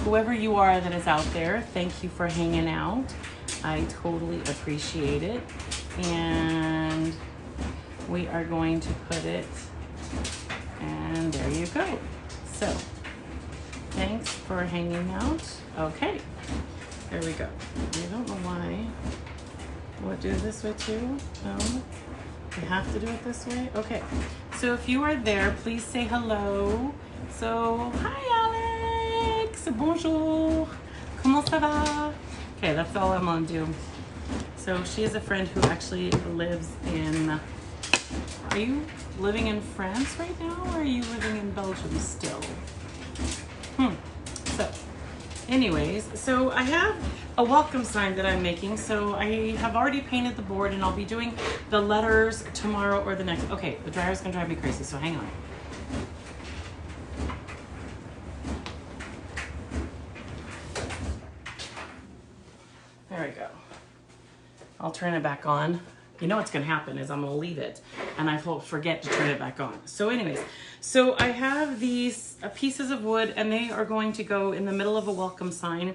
whoever you are that is out there, thank you for hanging out. I totally appreciate it. And we are going to put it, and there you go. So, thanks for hanging out. Okay, there we go. I don't know why. Will it do it this way too? No? You have to do it this way? Okay. So if you are there, please say hello. So, hi Alex! Bonjour! Comment ça va? Okay, that's all I'm gonna do. So she is a friend who actually lives in, are you living in France right now, or are you living in Belgium still? So anyways, so I have a welcome sign that I'm making. So I have already painted the board, and I'll be doing the letters tomorrow or the next. Okay, the dryer's gonna drive me crazy, so hang on. There we go. I'll turn it back on. You know what's gonna happen is I'm gonna leave it and I will forget to turn it back on. So anyways, so I have these pieces of wood, and they are going to go in the middle of a welcome sign,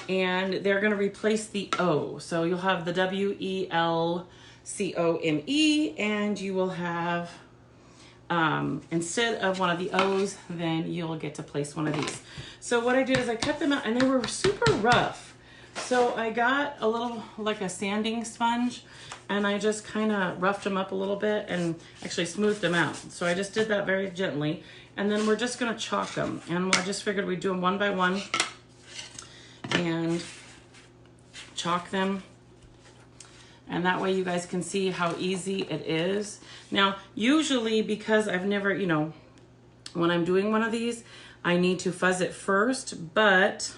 and they're gonna replace the O. So you'll have the WELCOME, and you will have, instead of one of the O's, then you'll get to place one of these. So what I did is I cut them out, and they were super rough. So I got a little, like a sanding sponge, and I just kind of roughed them up a little bit and actually smoothed them out. So I just did that very gently. And then we're just gonna chalk them. And I just figured we'd do them one by one and chalk them. And that way you guys can see how easy it is. Now, usually, because I've never, you know, when I'm doing one of these, I need to fuzz it first, but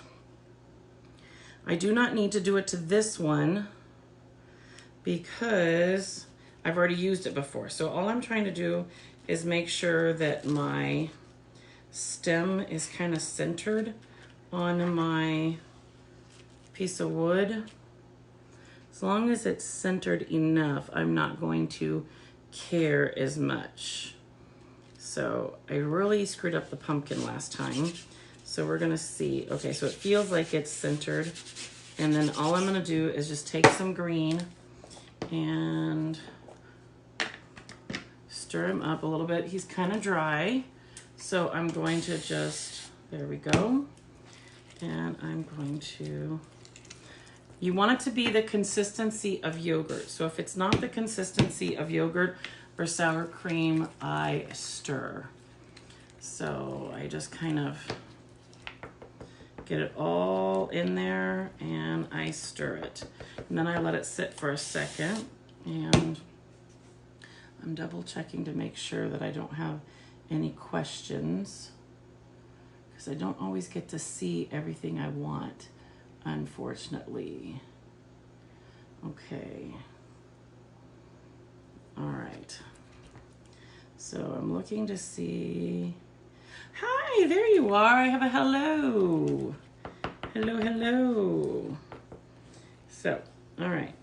I do not need to do it to this one because I've already used it before. So all I'm trying to do is make sure that my stem is kind of centered on my piece of wood. As long as it's centered enough, I'm not going to care as much. So I really screwed up the pumpkin last time. So we're gonna see. Okay, so it feels like it's centered. And then all I'm gonna do is just take some green and stir him up a little bit. He's kind of dry. So I'm going to just, there we go. And I'm going to, you want it to be the consistency of yogurt. So if it's not the consistency of yogurt or sour cream, I stir. So I just kind of get it all in there and I stir it. And then I let it sit for a second, and I'm double checking to make sure that I don't have any questions, because I don't always get to see everything I want, unfortunately. Okay. All right. So I'm looking to see. Hi, there you are. I have a hello. Hello, hello. So, all right.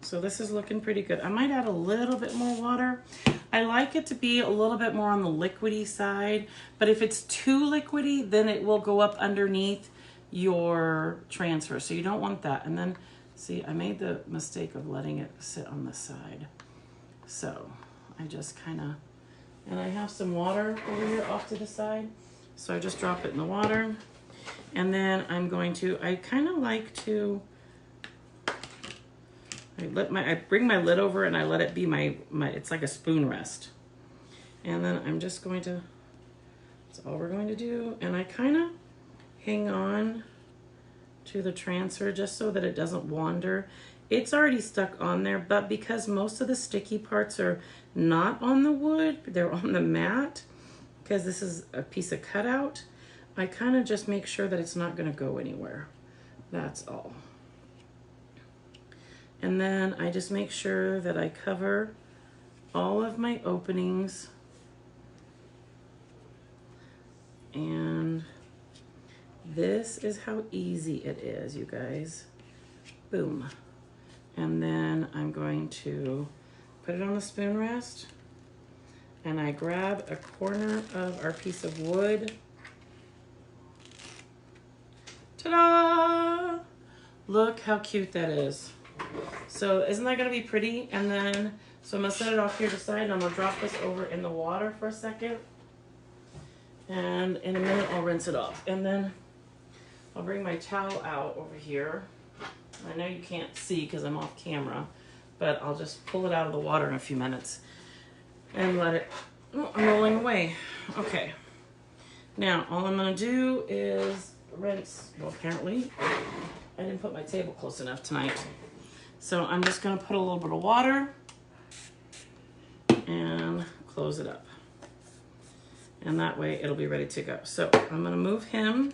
So this is looking pretty good. I might add a little bit more water. I like it to be a little bit more on the liquidy side, but if it's too liquidy, then it will go up underneath your transfer. So you don't want that. And then, see, I made the mistake of letting it sit on the side. So I just kind of, and I have some water over here off to the side. So I just drop it in the water. And then I'm going to, I kind of like to, I bring my lid over and I let it be my it's like a spoon rest. And then I'm just going to, that's all we're going to do. And I kind of hang on to the transfer just so that it doesn't wander. It's already stuck on there, but because most of the sticky parts are not on the wood, they're on the mat, because this is a piece of cutout, I kind of just make sure that it's not going to go anywhere. That's all. And then I just make sure that I cover all of my openings. And this is how easy it is, you guys. Boom. And then I'm going to put it on the spoon rest. And I grab a corner of our piece of wood. Ta-da! Look how cute that is. So isn't that gonna be pretty? And then, so I'm gonna set it off here to the side and I'm gonna drop this over in the water for a second. And in a minute I'll rinse it off. And then I'll bring my towel out over here. I know you can't see because I'm off camera, but I'll just pull it out of the water in a few minutes and let it, oh, I'm rolling away. Okay. Now, all I'm gonna do is rinse, well, apparently, I didn't put my table close enough tonight. So I'm just gonna put a little bit of water and close it up. And that way it'll be ready to go. So I'm gonna move him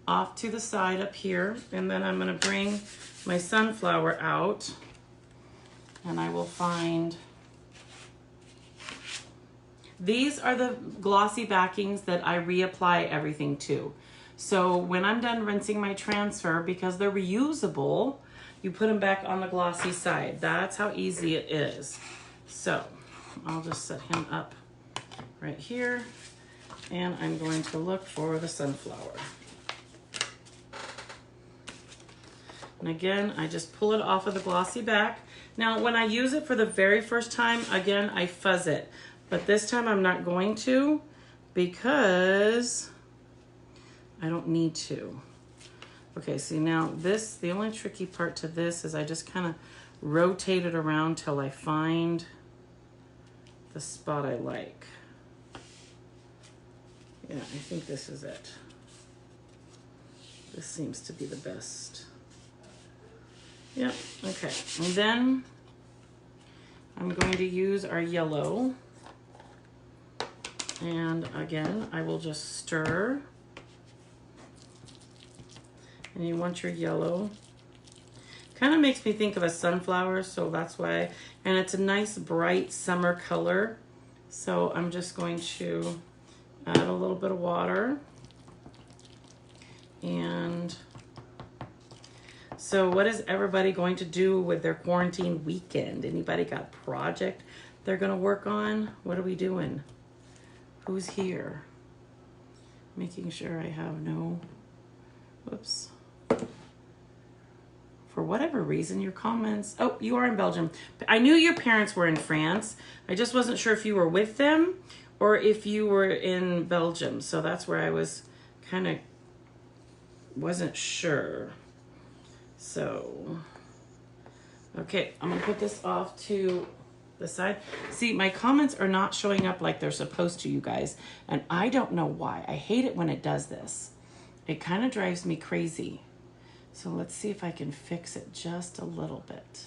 off to the side up here, and then I'm gonna bring my sunflower out, and I will find, these are the glossy backings that I reapply everything to. So when I'm done rinsing my transfer, because they're reusable, you put them back on the glossy side. That's how easy it is. So I'll just set him up right here, and I'm going to look for the sunflower. And again, I just pull it off of the glossy back. Now, when I use it for the very first time, again, I fuzz it. But this time I'm not going to because I don't need to. Okay, see now this, the only tricky part to this is I just kind of rotate it around till I find the spot I like. Yeah, I think this is it. This seems to be the best. Yep, okay. And then I'm going to use our yellow. And again, I will just stir. And you want your yellow. Kind of makes me think of a sunflower, so that's why. And it's a nice bright summer color. So I'm just going to add a little bit of water. And so what is everybody going to do with their quarantine weekend? Anybody got a project they're gonna work on? What are we doing? Who's here? Making sure I have no, whoops. For whatever reason, your comments, oh, you are in Belgium. I knew your parents were in France. I just wasn't sure if you were with them or if you were in Belgium. So that's where I was kind of, wasn't sure. So, okay, I'm gonna put this off to the side. See, my comments are not showing up like they're supposed to, you guys, and I don't know why. I hate it when it does this. It kind of drives me crazy. So let's see if I can fix it just a little bit.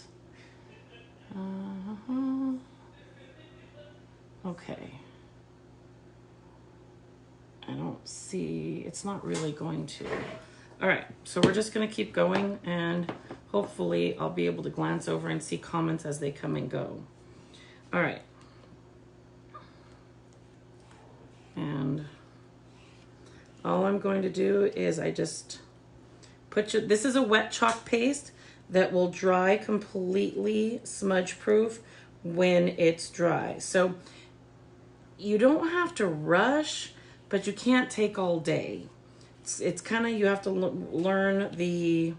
Okay. I don't see, it's not really going to. All right, so we're just gonna keep going, and hopefully I'll be able to glance over and see comments as they come and go. All right. And all I'm going to do is I just put your, this is a wet chalk paste that will dry completely smudge proof when it's dry. So you don't have to rush, but you can't take all day. It's kind of, you have to learn the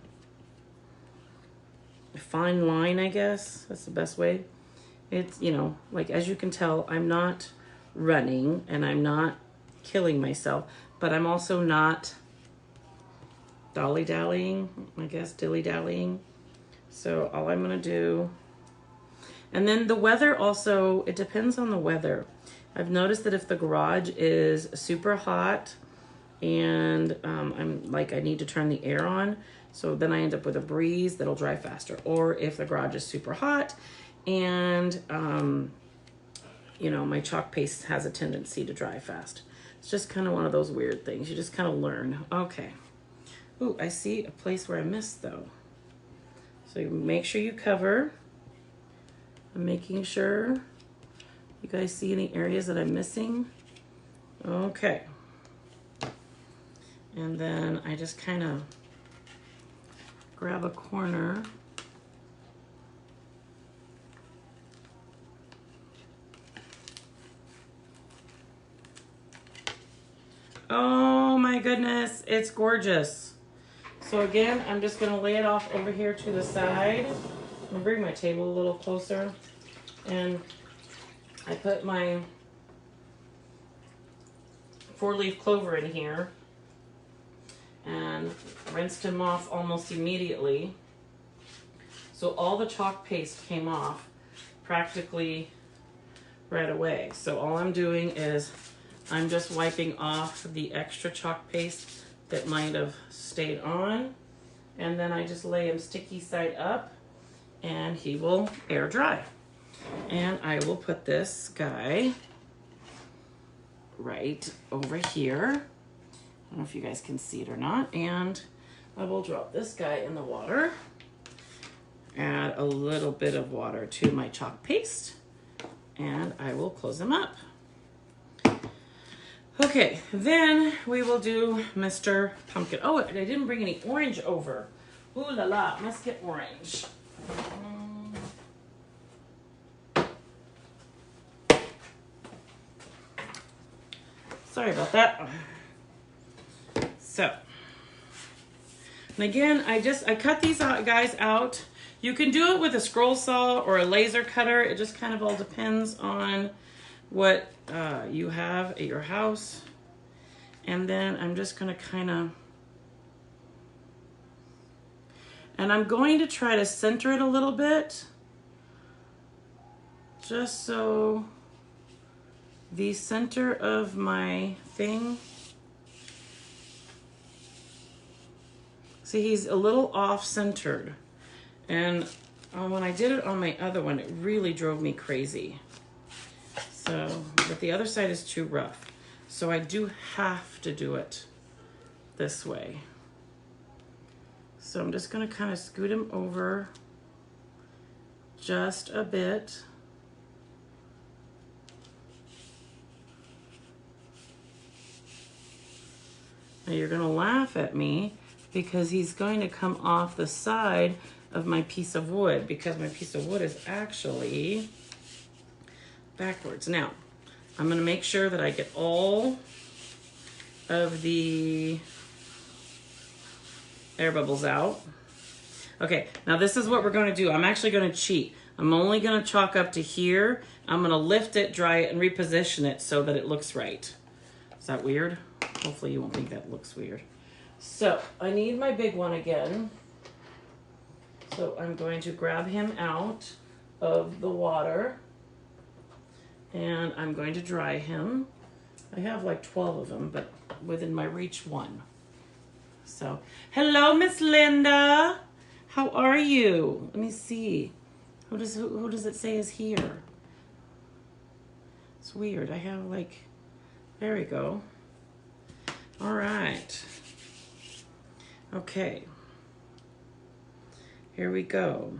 fine line, I guess. That's the best way. It's, you know, like as you can tell, I'm not running and I'm not killing myself, but I'm also not dolly-dallying, I guess, dilly-dallying. So all I'm gonna do, and then the weather also, it depends on the weather. I've noticed that if the garage is super hot and I'm like, I need to turn the air on, so then I end up with a breeze that'll dry faster. Or if the garage is super hot and you know, my chalk paste has a tendency to dry fast. It's just kind of one of those weird things. You just kind of learn. Okay. Ooh, I see a place where I missed though. So you make sure you cover. I'm making sure you guys see any areas that I'm missing. Okay. And then I just kind of grab a corner. Oh my goodness, it's gorgeous. So again, I'm just gonna lay it off over here to the side. I'm gonna bring my table a little closer. And I put my 4-leaf clover in here and rinsed him off almost immediately. So all the chalk paste came off practically right away. So all I'm doing is I'm just wiping off the extra chalk paste that might have stayed on. And then I just lay him sticky side up and he will air dry. And I will put this guy right over here. I don't know if you guys can see it or not. And I will drop this guy in the water. Add a little bit of water to my chalk paste. And I will close him up. Okay, then we will do Mr. Pumpkin. Oh, I didn't bring any orange over. Ooh la la, must get orange. Sorry about that. So, and again, I cut these guys out. You can do it with a scroll saw or a laser cutter. It just kind of all depends on what you have at your house. And then I'm just gonna and I'm going to try to center it a little bit, just so the center of my thing, see, he's a little off-centered. And when I did it on my other one, it really drove me crazy. So, but the other side is too rough. So I do have to do it this way. So I'm just gonna kind of scoot him over just a bit. Now you're gonna laugh at me because he's going to come off the side of my piece of wood, because my piece of wood is actually backwards. Now, I'm gonna make sure that I get all of the air bubbles out. Okay, now this is what we're gonna do. I'm actually gonna cheat. I'm only gonna chalk up to here. I'm gonna lift it, dry it, and reposition it so that it looks right. Is that weird? Hopefully you won't think that looks weird. So I need my big one again. So I'm going to grab him out of the water and I'm going to dry him. I have like 12 of them, but within my reach, one. So, hello, Miss Linda. How are you? Let me see. Who does it say is here? It's weird. I have like, there we go. All right. Okay. Here we go.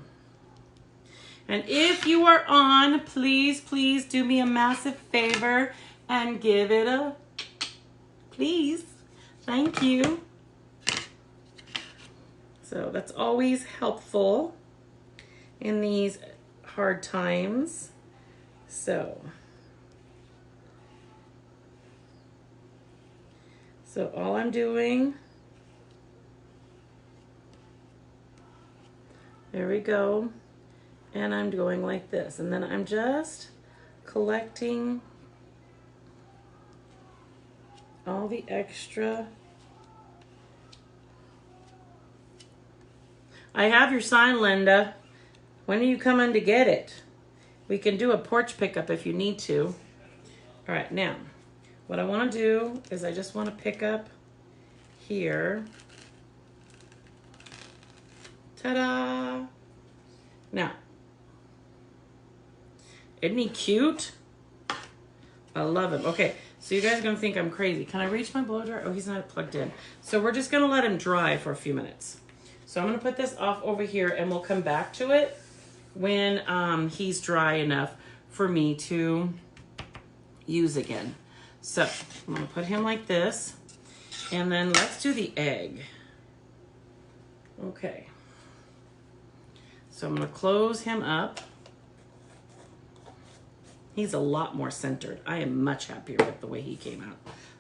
And if you are on, please, please do me a massive favor and give it a please. Thank you. So that's always helpful in these hard times. So all I'm doing, there we go. And I'm going like this. And then I'm just collecting all the extra. I have your sign, Linda. When are you coming to get it? We can do a porch pickup if you need to. All right, now, what I want to do is I just want to pick up here. Ta-da! Now, isn't he cute? I love him. Okay, so you guys are going to think I'm crazy. Can I reach my blow dryer? Oh, he's not plugged in. So we're just going to let him dry for a few minutes. So I'm going to put this off over here and we'll come back to it when he's dry enough for me to use again. So I'm going to put him like this. And then let's do the egg. Okay. So I'm going to close him up. He's a lot more centered. I am much happier with the way he came out.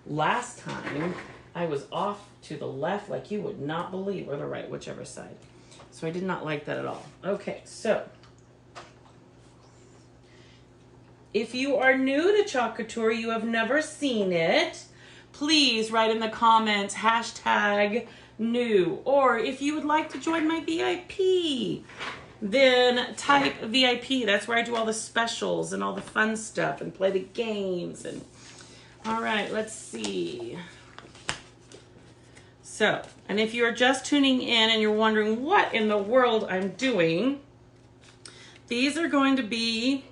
Last time, I was off to the left like you would not believe, or the right, whichever side. So I did not like that at all. Okay, so if you are new to Chalk Couture, you have never seen it, please write in the comments hashtag new. Or if you would like to join my VIP, then type VIP. That's where I do all the specials and all the fun stuff and play the games. And all right, let's see. So, and if you're just tuning in and you're wondering what in the world I'm doing, these are going to be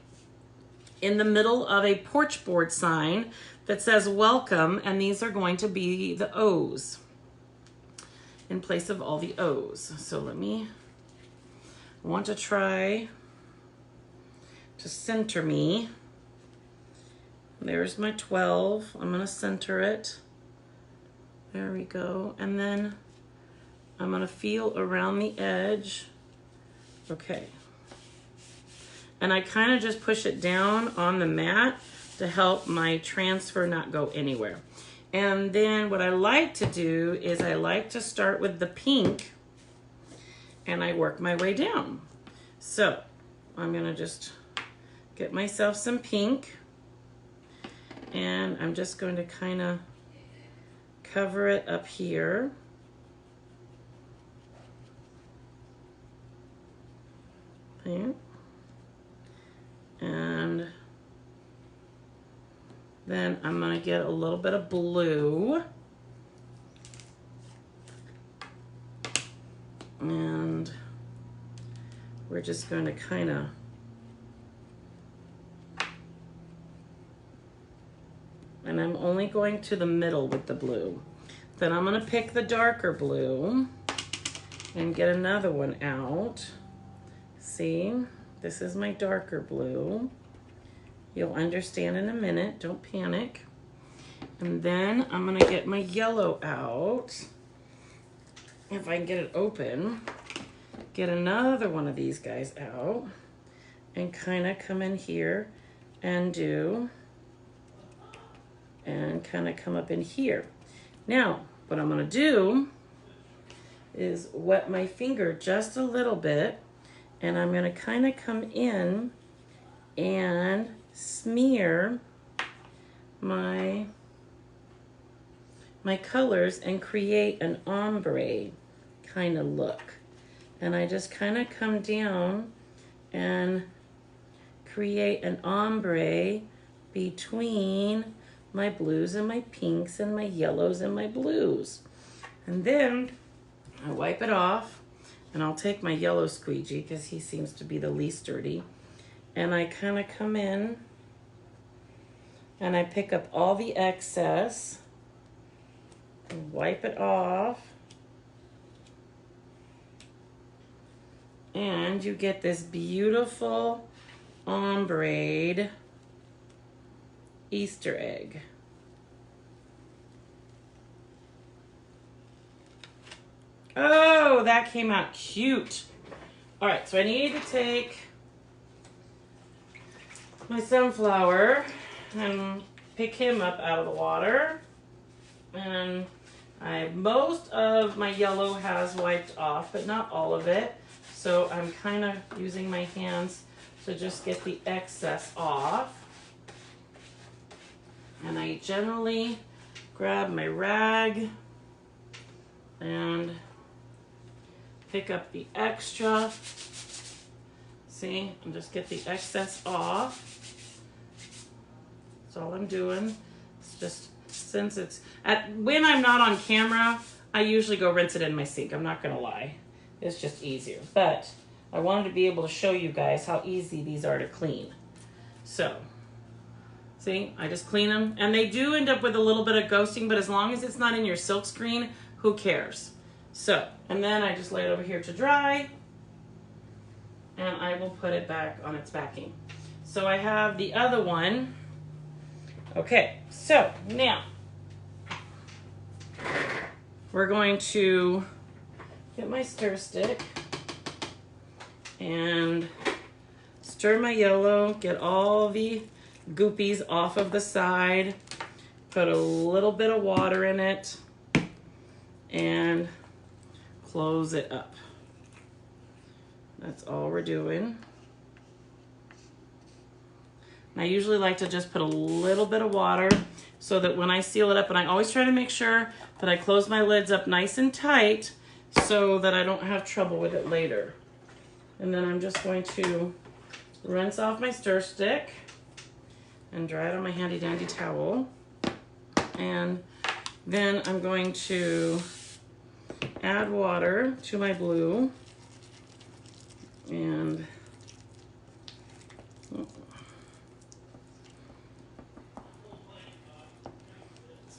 in the middle of a porch board sign that says welcome, and these are going to be the O's in place of all the O's. So I want to try to center me. There's my 12. I'm going to center it. There we go. And then I'm going to feel around the edge. Okay. And I kind of just push it down on the mat to help my transfer not go anywhere. And then what I like to do is I like to start with the pink and I work my way down. So I'm going to just get myself some pink and I'm just going to kind of cover it up here. There. And then I'm going to get a little bit of blue. And we're just going to kind of and I'm only going to the middle with the blue. Then I'm going to pick the darker blue and get another one out. See, this is my darker blue. You'll understand in a minute, don't panic. And then I'm going to get my yellow out. If I can get it open, get another one of these guys out and kind of come in here and do and kind of come up in here. Now, what I'm going to do is wet my finger just a little bit, and I'm going to kind of come in and smear my colors and create an ombre kind of look. And I just kind of come down and create an ombre between my blues and my pinks and my yellows and my blues. And then I wipe it off, and I'll take my yellow squeegee because he seems to be the least dirty. And I kind of come in and I pick up all the excess and wipe it off. And you get this beautiful ombre Easter egg. Oh, that came out cute. All right, so I need to take my sunflower and pick him up out of the water. And most of my yellow has wiped off, but not all of it. So I'm kind of using my hands to just get the excess off. And I generally grab my rag and pick up the extra. See, and just get the excess off. That's all I'm doing. It's just, since it's, when I'm not on camera, I usually go rinse it in my sink. I'm not gonna lie. It's just easier. But I wanted to be able to show you guys how easy these are to clean. So, see, I just clean them. And they do end up with a little bit of ghosting, but as long as it's not in your silk screen, who cares? So, and then I just lay it over here to dry, and I will put it back on its backing. So I have the other one. Okay, so now we're going to get my stir stick and stir my yellow, get all the goopies off of the side, put a little bit of water in it, and close it up. That's all we're doing. And I usually like to just put a little bit of water so that when I seal it up, and I always try to make sure that I close my lids up nice and tight so that I don't have trouble with it later. And then I'm just going to rinse off my stir stick and dry it on my handy dandy towel. And then I'm going to add water to my blue, and that's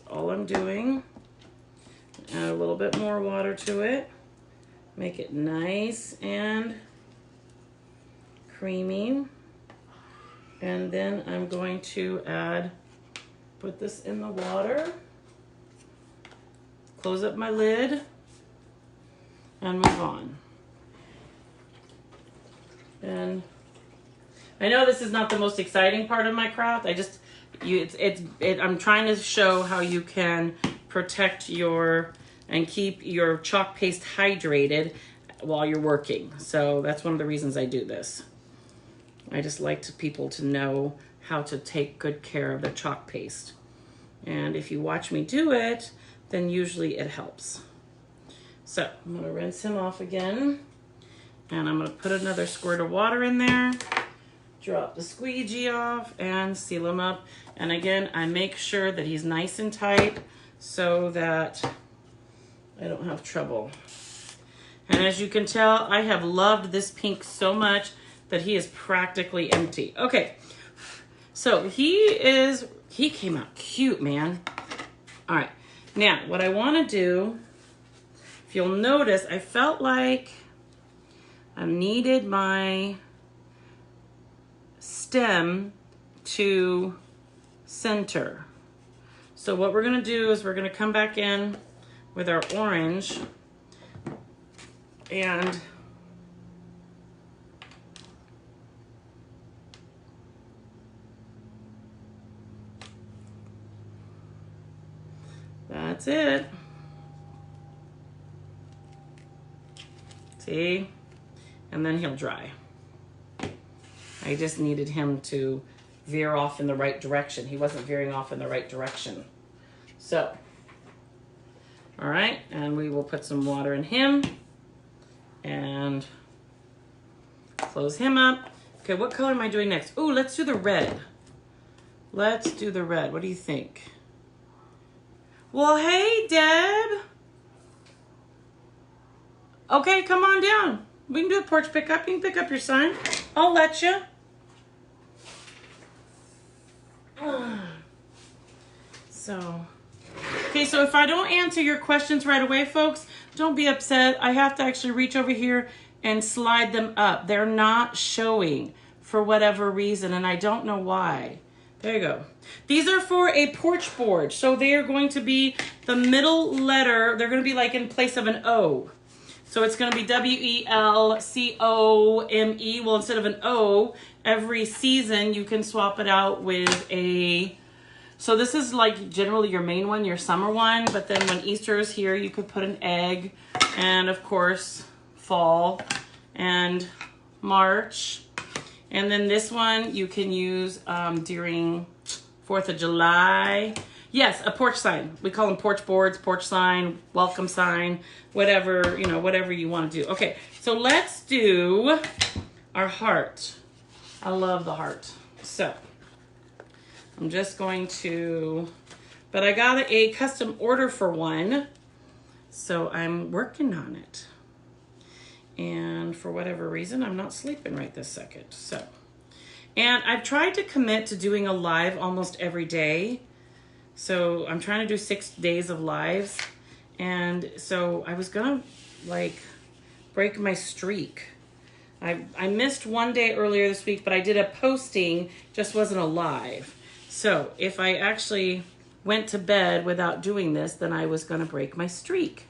all I'm doing. Add a little bit more water to it, make it nice and creamy. And then I'm going to put this in the water, close up my lid, and move on. And I know this is not the most exciting part of my craft. I'm trying to show how you can protect and keep your chalk paste hydrated while you're working. So that's one of the reasons I do this. I just like people to know how to take good care of their chalk paste. And if you watch me do it, then usually it helps. So I'm gonna rinse him off again, and I'm gonna put another squirt of water in there, drop the squeegee off, and seal him up. And again, I make sure that he's nice and tight so that I don't have trouble. And as you can tell, I have loved this pink so much that he is practically empty. Okay, so he came out cute, man. All right, now what I wanna do, if you'll notice, I felt like I needed my stem to center. So what we're gonna do is we're gonna come back in with our orange and that's it. See? And then he'll dry. I just needed him to veer off in the right direction. He wasn't veering off in the right direction. So, all right, and we will put some water in him and close him up. Okay, what color am I doing next? Ooh, let's do the red. Let's do the red. What do you think? Well, hey, Deb. Okay, come on down. We can do a porch pickup. You can pick up your sign. I'll let you. So if I don't answer your questions right away, folks, don't be upset. I have to actually reach over here and slide them up. They're not showing for whatever reason, and I don't know why. There you go. These are for a porch board. So they are going to be the middle letter. They're going to be like in place of an O. So it's going to be WELCOME. Well, instead of an O, every season you can swap it out with a... So this is like generally your main one, your summer one. But then when Easter is here, you could put an egg. And of course, fall and March. And then this one you can use during 4th of July. Yes, a porch sign. We call them porch boards, porch sign, welcome sign, whatever, you know, whatever you want to do. Okay, so let's do our heart. I love the heart. So I'm just going to, but I got a custom order for one, so I'm working on it. And for whatever reason, I'm not sleeping right this second. So, and I've tried to commit to doing a live almost every day. So I'm trying to do 6 days of lives. And so I was gonna like break my streak. I missed one day earlier this week, but I did a posting, just wasn't a live. So if I actually went to bed without doing this, then I was gonna break my streak.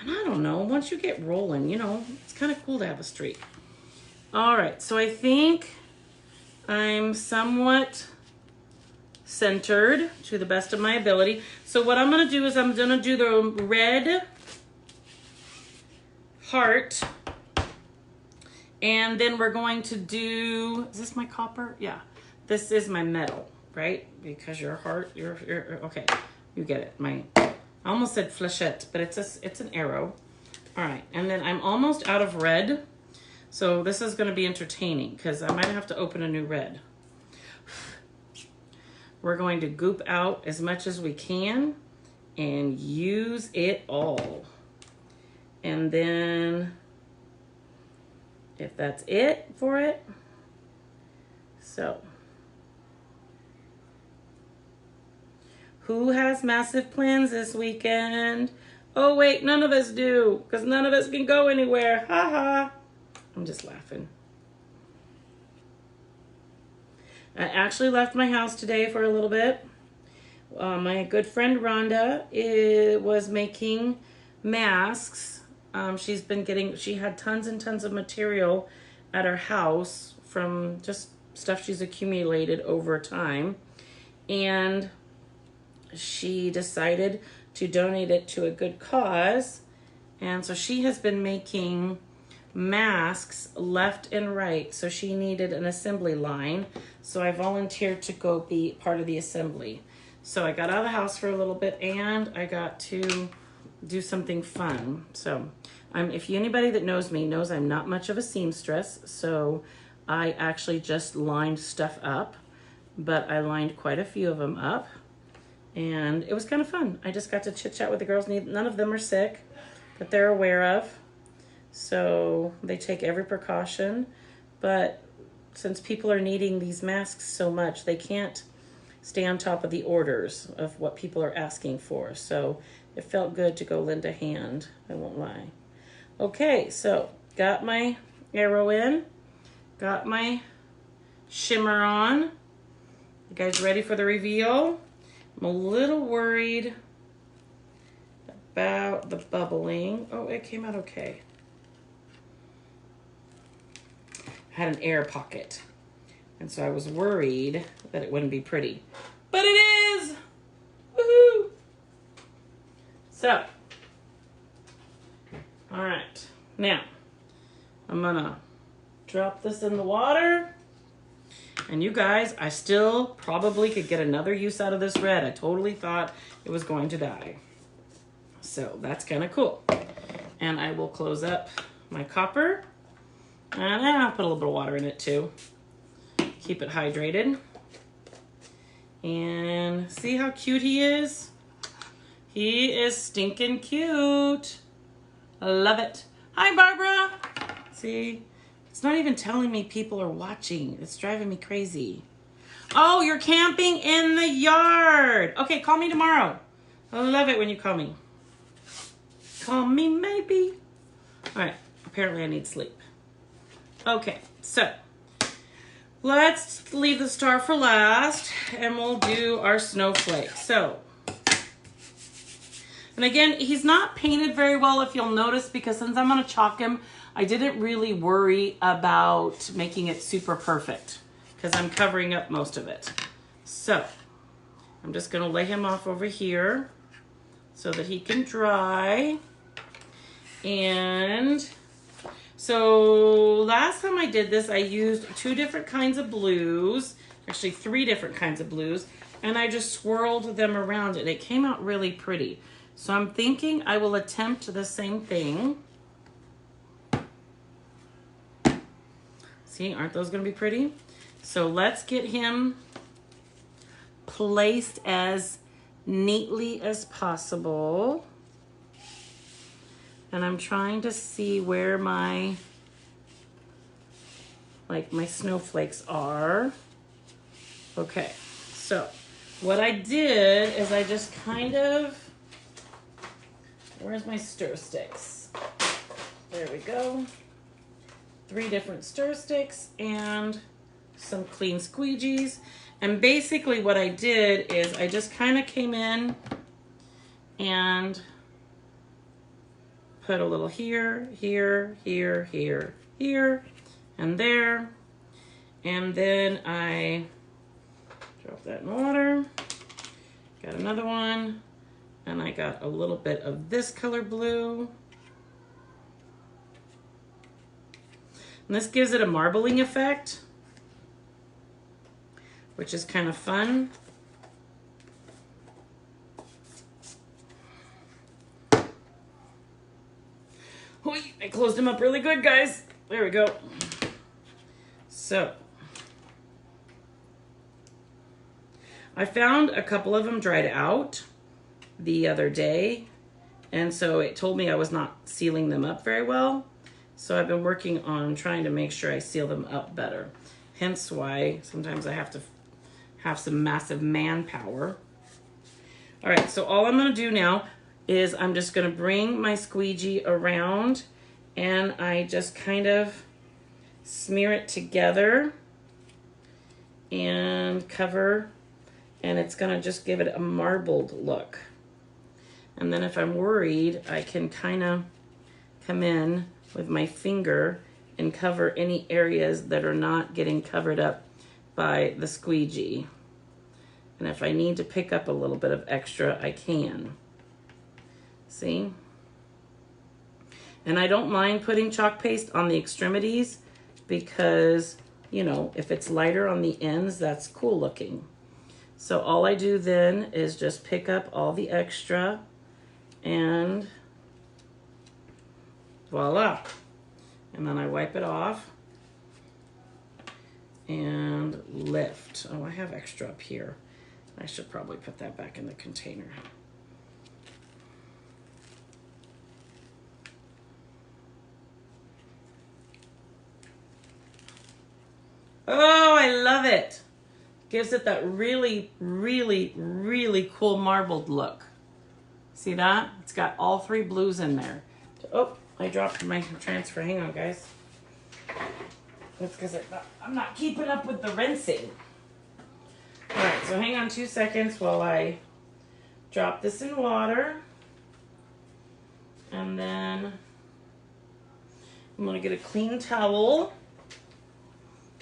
And I don't know, once you get rolling, you know, it's kind of cool to have a streak. All right, so I think I'm somewhat centered to the best of my ability. So what I'm gonna do is I'm gonna do the red heart. And then we're going to do, is this my copper? Yeah, this is my metal, right? Because your heart, your okay, you get it. I almost said flechette, but it's an arrow. All right, and then I'm almost out of red. So this is gonna be entertaining because I might have to open a new red. We're going to goop out as much as we can and use it all. And then, if that's it for it, so. Who has massive plans this weekend? Oh wait, none of us do, because none of us can go anywhere. Ha ha. I'm just laughing. I actually left my house today for a little bit. My good friend Rhonda was making masks. She had tons and tons of material at her house from just stuff she's accumulated over time. And she decided to donate it to a good cause. And so she has been making masks left and right. So she needed an assembly line. So I volunteered to go be part of the assembly. So I got out of the house for a little bit and I got to do something fun. So if anybody that knows me knows I'm not much of a seamstress. So I actually just lined stuff up, but I lined quite a few of them up and it was kind of fun. I just got to chit chat with the girls. None of them are sick that they're aware of. So they take every precaution, but since people are needing these masks so much, they can't stay on top of the orders of what people are asking for. So it felt good to go lend a hand, I won't lie. Okay, so got my arrow in, got my shimmer on. You guys ready for the reveal? I'm a little worried about the bubbling. Oh, it came out okay. Had an air pocket. And so I was worried that it wouldn't be pretty. But it is! Woohoo! So, all right. Now, I'm gonna drop this in the water. And you guys, I still probably could get another use out of this red. I totally thought it was going to die. So that's kind of cool. And I will close up my copper. And I'll put a little bit of water in it too. Keep it hydrated. And see how cute he is? He is stinking cute. I love it. Hi, Barbara. See, it's not even telling me people are watching. It's driving me crazy. Oh, you're camping in the yard. Okay, call me tomorrow. I love it when you call me. Call me maybe. All right, apparently I need sleep. Okay, so let's leave the star for last and we'll do our snowflake. So, and again, he's not painted very well if you'll notice because since I'm gonna chalk him, I didn't really worry about making it super perfect because I'm covering up most of it. So, I'm just gonna lay him off over here so that he can dry. And so last time I did this, I used 2 different kinds of blues, actually 3 different kinds of blues, and I just swirled them around and it came out really pretty. So I'm thinking I will attempt the same thing. See, aren't those gonna be pretty? So let's get him placed as neatly as possible. And I'm trying to see where my snowflakes are. Okay, so what I did is I just kind of, where's my stir sticks? There we go. 3 different stir sticks and some clean squeegees. And basically what I did is I just kind of came in and put a little here, here, here, here, here, and there. And then I drop that in water. Got another one. And I got a little bit of this color blue. And this gives it a marbling effect, which is kind of fun. I closed them up really good, guys. There we go. So, I found a couple of them dried out the other day, and so it told me I was not sealing them up very well. So I've been working on trying to make sure I seal them up better. Hence why sometimes I have to have some massive manpower. All right, so all I'm gonna do now is I'm just gonna bring my squeegee around and I just kind of smear it together and cover, and it's gonna just give it a marbled look. And then if I'm worried, I can kind of come in with my finger and cover any areas that are not getting covered up by the squeegee. And if I need to pick up a little bit of extra, I can. See? And I don't mind putting chalk paste on the extremities because, you know, if it's lighter on the ends, that's cool looking. So all I do then is just pick up all the extra and voila. And then I wipe it off and lift. Oh, I have extra up here. I should probably put that back in the container. Oh, I love it. Gives it that really, really, really cool marbled look. See that? It's got all three blues in there. Oh, I dropped my transfer. Hang on, guys. That's because I'm not keeping up with the rinsing. All right, so hang on 2 seconds while I drop this in water. And then I'm going to get a clean towel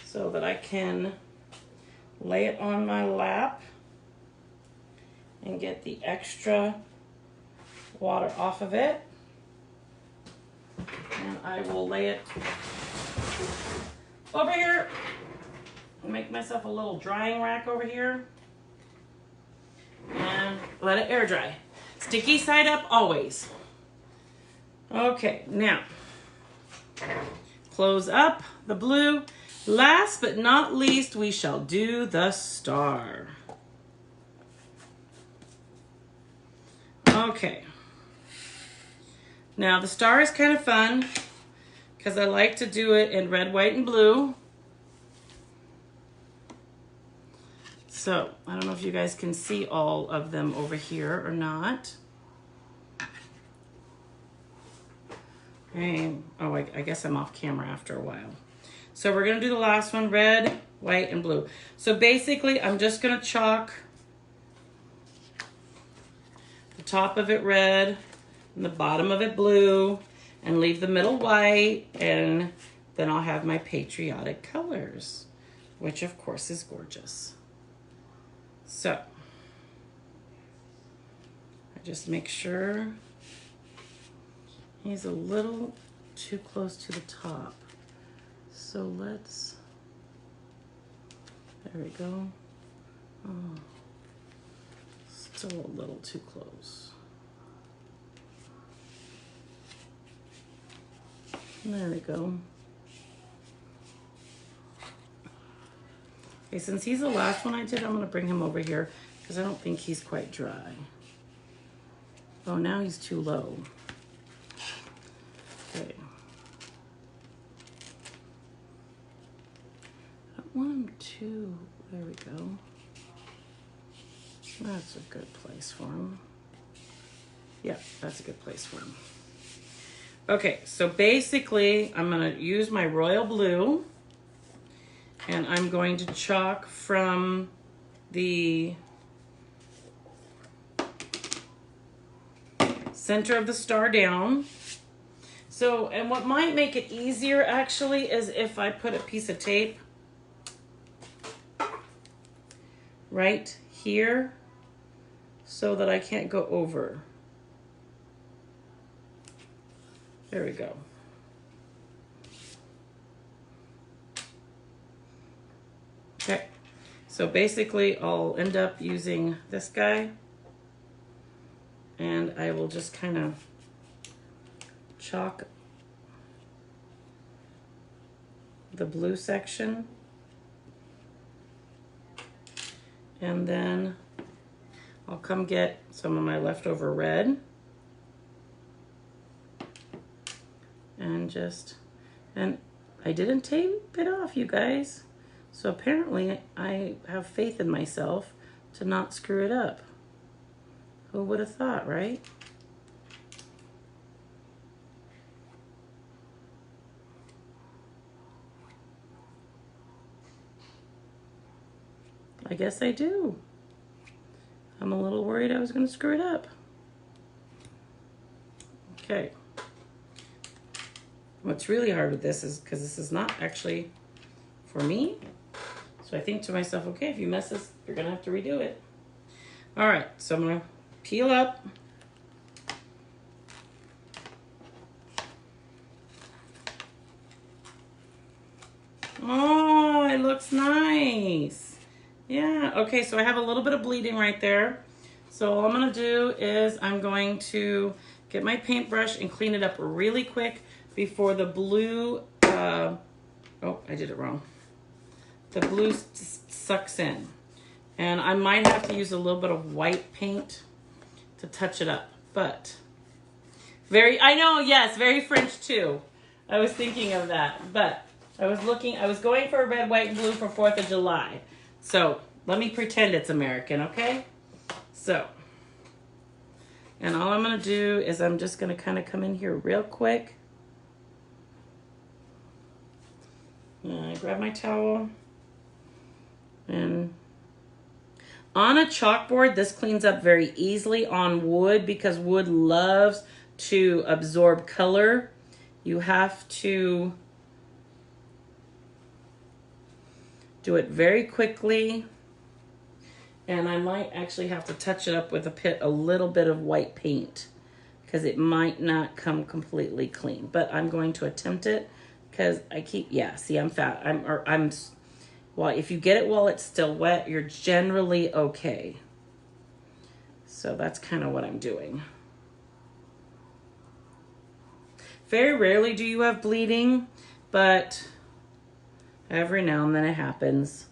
so that I can lay it on my lap and get the extra water off of it. And I will lay it over here. I'll make myself a little drying rack over here and let it air dry. Sticky side up always. Okay, now close up the blue. Last but not least, we shall do the star. Okay. Now the star is kind of fun because I like to do it in red, white, and blue. So I don't know if you guys can see all of them over here or not. Okay. Oh, I guess I'm off camera after a while. So we're gonna do the last one, red, white, and blue. So basically, I'm just gonna chalk the top of it red and the bottom of it blue and leave the middle white, and then I'll have my patriotic colors, which of course is gorgeous. So I just make sure he's a little too close to the top. So let's, there we go. Oh, still a little too close. There we go. Okay, since he's the last one I did, I'm gonna bring him over here because I don't think he's quite dry. Oh, now he's too low. Okay. I don't want him too, there we go. That's a good place for him. Yeah, that's a good place for him. Okay, so basically I'm gonna use my royal blue and I'm going to chalk from the center of the star down. So, and what might make it easier actually is if I put a piece of tape right here so that I can't go over. There we go. So basically I'll end up using this guy, and I will just kind of chalk the blue section, and then I'll come get some of my leftover red and I didn't tape it off, you guys. So apparently I have faith in myself to not screw it up. Who would have thought, right? I guess I do. I'm a little worried I was going to screw it up. Okay. What's really hard with this is because this is not actually for me. So I think to myself, okay, if you mess this, you're going to have to redo it. All right, so I'm going to peel up. Oh, it looks nice. Yeah, okay, so I have a little bit of bleeding right there. So all I'm gonna do is I'm going to get my paintbrush and clean it up really quick before the blue, oh, I did it wrong. The blue sucks in. And I might have to use a little bit of white paint to touch it up, but I know, yes, very French too. I was thinking of that, but I was going for a red, white, and blue for 4th of July. So let me pretend it's American, okay? So, and all I'm gonna do is I'm just gonna kind of come in here real quick. And I grab my towel. And on a chalkboard, this cleans up very easily. On wood, because wood loves to absorb color, you have to do it very quickly. And I might actually have to touch it up with a little bit of white paint because it might not come completely clean. But I'm going to attempt it because see, I'm fat. Well, if you get it while it's still wet, you're generally okay. So that's kind of what I'm doing. Very rarely do you have bleeding, but every now and then it happens.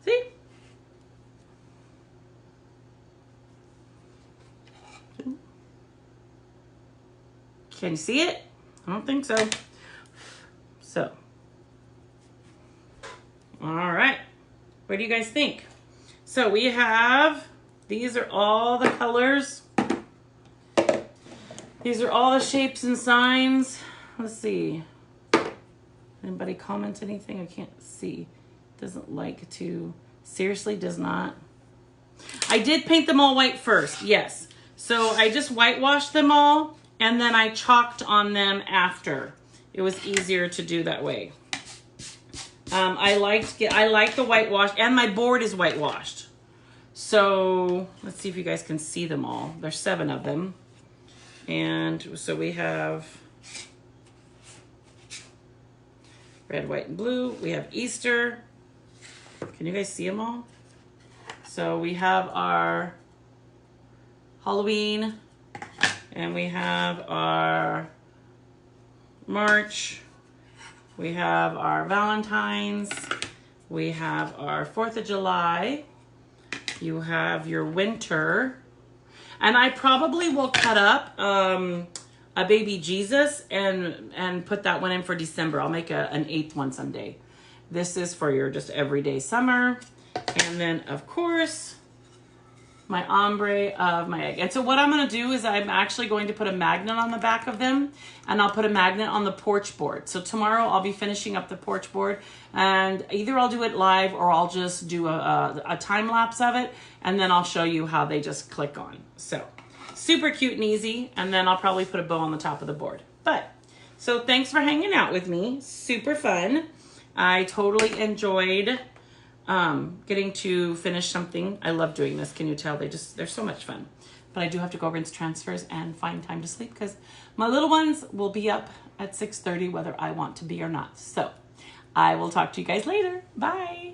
See? Can you see it? I don't think so. So, all right. What do you guys think? So we have, these are all the colors. These are all the shapes and signs. Let's see. Anybody comment anything? I can't see. Doesn't like to, seriously does not. I did paint them all white first, yes. So I just whitewashed them all and then I chalked on them after. It was easier to do that way. I like the whitewash, and my board is whitewashed. So let's see if you guys can see them all. There's 7 of them. And so we have red, white, and blue. We have Easter. Can you guys see them all? So we have our Halloween, and we have our March, we have our Valentine's, we have our 4th of July, you have your winter, and I probably will cut up a baby Jesus and put that one in for December. I'll make an 8th one someday. This is for your just everyday summer. And then of course, my ombre of my egg. And so what I'm gonna do is I'm actually going to put a magnet on the back of them, and I'll put a magnet on the porch board. So tomorrow I'll be finishing up the porch board, and either I'll do it live or I'll just do a time lapse of it, and then I'll show you how they just click on. So super cute and easy, and then I'll probably put a bow on the top of the board. But, so thanks for hanging out with me. Super fun. I totally enjoyed getting to finish something. I love doing this. Can you tell? They're so much fun. But I do have to go rinse transfers and find time to sleep because my little ones will be up at 6:30 whether I want to be or not. So I will talk to you guys later. Bye.